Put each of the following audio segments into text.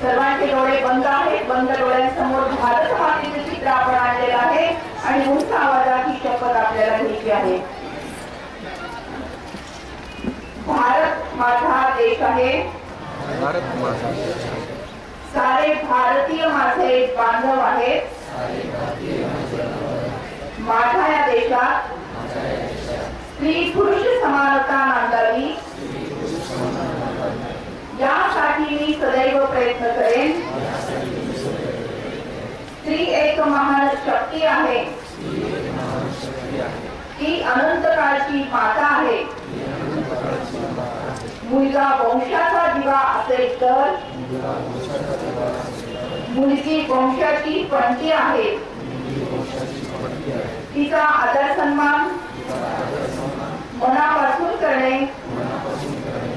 सर्वांचे डोळे बंद आहेत. बंद डोळ्यांसमोर भारत मातेचे चित्र आपण आणलेलं आहे आणि उंच आवाजात ही शपथ आपल्याला घ्यायची आहे. भारत माझा देश आहे. भारत माझा सारे भारतीय माझे बांधव आहेत. माझ्या या देशात स्त्री पुरुष समानता नांदावी यासाठी मी सदैव प्रयत्न करेन. स्त्री एक महान शक्ती आहे. ती अनंत काळची माता आहे. मुलगा वंशाचा दिवा असेल तर मुलगी वंशाची पणती आहे. तिचा आदर सन्मान मनापासून करणे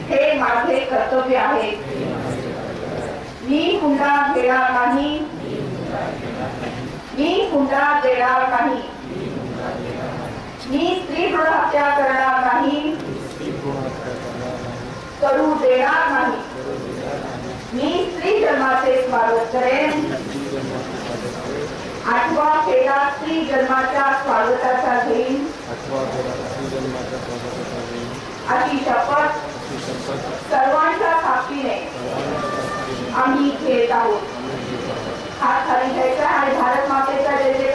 हे माझे कर्तव्य आहे. मी हुंडा घेणार नाही. मी हुंडा देणार नाही. मी स्त्री भ्रूण हत्या करणार नाही. करू देणार नाही. मी स्त्री जन्माचे स्वागत करेन. 8वा फेरा स्त्री जन्माच्या स्वागताचा घेईन अशी शपथ सर्वांच्या साक्षीने आम्ही घेत आहोत. हात खाली घ्यायचा आणि भारत मातेचा जय